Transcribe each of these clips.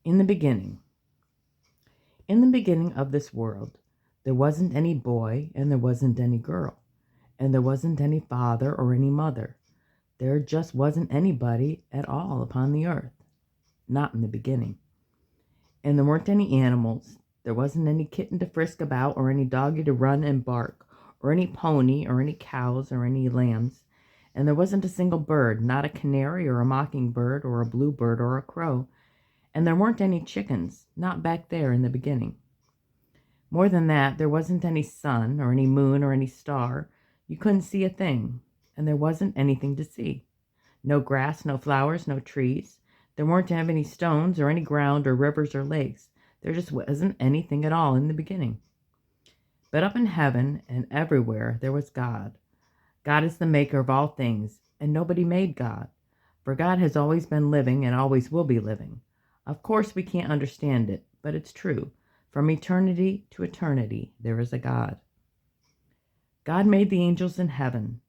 In the beginning. In the beginning of this world, there wasn't any boy and there wasn't any girl, and there wasn't any father or any mother. There just wasn't anybody at all upon the earth, not in the beginning. And there weren't any animals. There wasn't any kitten to frisk about or any doggy to run and bark, or any pony or any cows or any lambs. And there wasn't a single bird, not a canary or a mockingbird or a bluebird or a crow. And there weren't any chickens, not back there in the beginning. More than that, there wasn't any sun or any moon or any star. You couldn't see a thing, and there wasn't anything to see. No grass, no flowers, no trees. There weren't any stones or any ground or rivers or lakes. There just wasn't anything at all in the beginning. But up in heaven and everywhere there was God. God is the maker of all things, and nobody made God. For God has always been living and always will be living. Of course, we can't understand it, but it's true. From eternity to eternity, there is a God. God made the angels in heaven.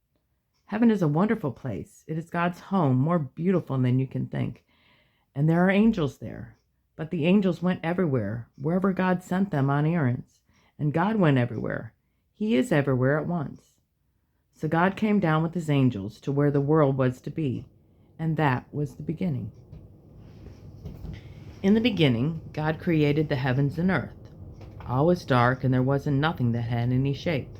Heaven is a wonderful place. It is God's home, more beautiful than you can think. And there are angels there. But the angels went everywhere, wherever God sent them on errands. And God went everywhere. He is everywhere at once. So God came down with his angels to where the world was to be. And that was the beginning. In the beginning, God created the heavens and earth. All was dark, and there wasn't nothing that had any shape.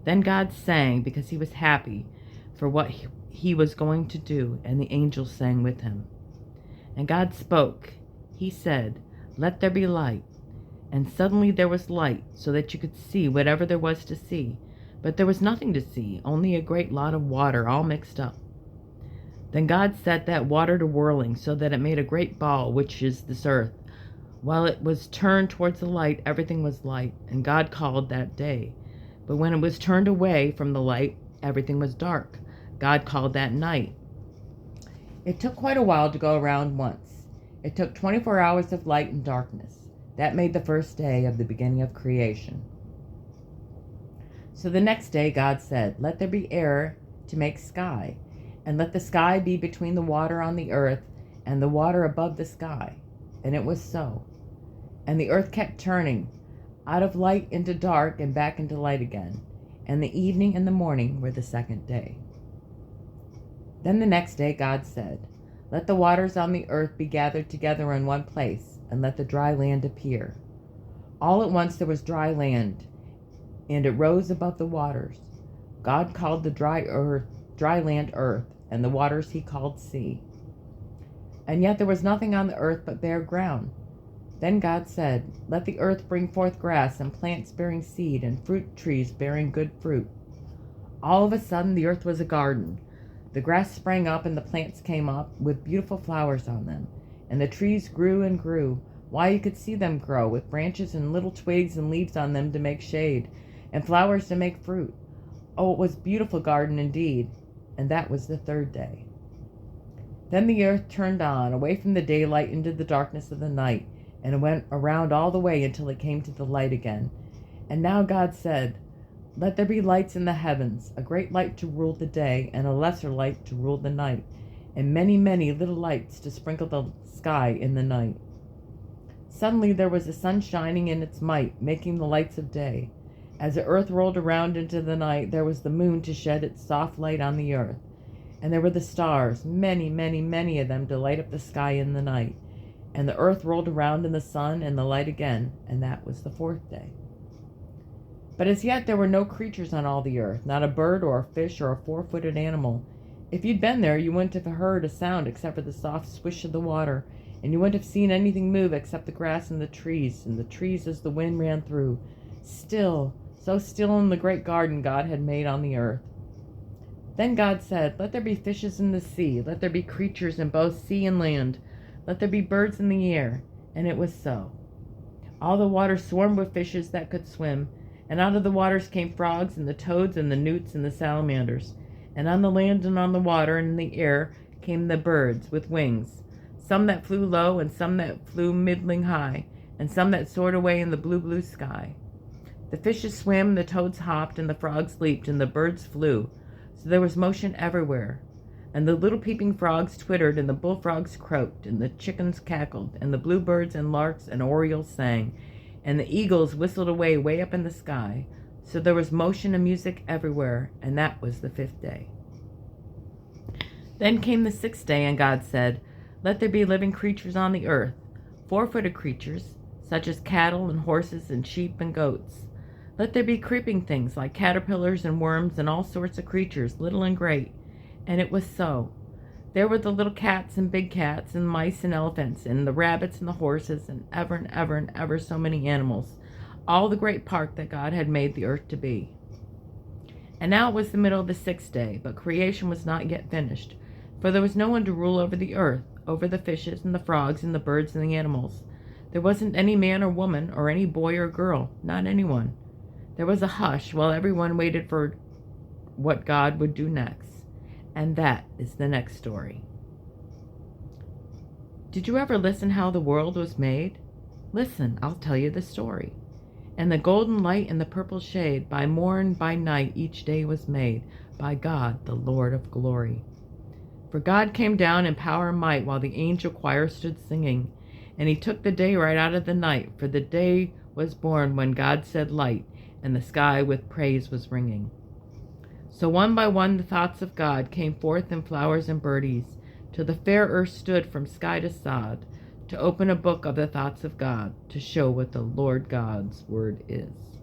Then God sang because he was happy for what he was going to do, and the angels sang with him. And God spoke. He said, "Let there be light." And suddenly there was light, so that you could see whatever there was to see. But there was nothing to see, only a great lot of water all mixed up. Then God set that water to whirling, so that it made a great ball, which is this earth. While it was turned towards the light, everything was light, and God called that day. But when it was turned away from the light, everything was dark. God called that night. It took quite a while to go around once. It took 24 hours of light and darkness. That made the first day of the beginning of creation. So the next day God said, "Let there be air to make sky, and let the sky be between the water on the earth and the water above the sky." And it was so. And the earth kept turning, out of light into dark and back into light again. And the evening and the morning were the second day. Then the next day God said, "Let the waters on the earth be gathered together in one place, and let the dry land appear." All at once there was dry land, and it rose above the waters. God called the dry land earth, and the waters he called sea. And yet there was nothing on the earth but bare ground. Then God said, "Let the earth bring forth grass, and plants bearing seed, and fruit trees bearing good fruit." All of a sudden the earth was a garden. The grass sprang up, and the plants came up with beautiful flowers on them. And the trees grew and grew. Why, you could see them grow, with branches and little twigs and leaves on them to make shade, and flowers to make fruit. Oh, it was a beautiful garden indeed. And that was the third day. Then the earth turned on, away from the daylight into the darkness of the night, and it went around all the way until it came to the light again. And now God said, "Let there be lights in the heavens, a great light to rule the day, and a lesser light to rule the night, and many, many little lights to sprinkle the sky in the night." Suddenly there was the sun shining in its might, making the lights of day. As the earth rolled around into the night, there was the moon to shed its soft light on the earth. And there were the stars, many, many, many of them, to light up the sky in the night. And the earth rolled around in the sun and the light again, and that was the fourth day. But as yet there were no creatures on all the earth, not a bird or a fish or a four-footed animal. If you'd been there, you wouldn't have heard a sound except for the soft swish of the water, and you wouldn't have seen anything move except the grass and the trees as the wind ran through. Still, so still in the great garden God had made on the earth. Then God said, "Let there be fishes in the sea, let there be creatures in both sea and land, let there be birds in the air." And it was so. All the water swarmed with fishes that could swim, and out of the waters came frogs and the toads and the newts and the salamanders. And on the land and on the water and in the air came the birds with wings, some that flew low and some that flew middling high, and some that soared away in the blue, blue sky. The fishes swam, and the toads hopped, and the frogs leaped, and the birds flew. So there was motion everywhere. And the little peeping frogs twittered, and the bullfrogs croaked, and the chickens cackled, and the bluebirds and larks and orioles sang, and the eagles whistled away way up in the sky. So there was motion and music everywhere, and that was the 5th day. Then came the 6th day, and God said, "Let there be living creatures on the earth, 4-footed creatures, such as cattle and horses and sheep and goats. Let there be creeping things like caterpillars and worms and all sorts of creatures, little and great." And it was so. There were the little cats and big cats and mice and elephants and the rabbits and the horses and ever so many animals, all the great park that God had made the earth to be. And now it was the middle of the 6th day, but creation was not yet finished, for there was no one to rule over the earth, over the fishes and the frogs and the birds and the animals. There wasn't any man or woman or any boy or girl, not anyone. There was a hush while everyone waited for what God would do next. And that is the next story. Did you ever listen how the world was made? Listen, I'll tell you the story. And the golden light and the purple shade, by morn, by night, each day was made, by God, the Lord of glory. For God came down in power and might while the angel choir stood singing. And he took the day right out of the night, for the day was born when God said light, and the sky with praise was ringing. So one by one the thoughts of God came forth in flowers and birdies, till the fair earth stood from sky to sod, to open a book of the thoughts of God, to show what the Lord God's word is.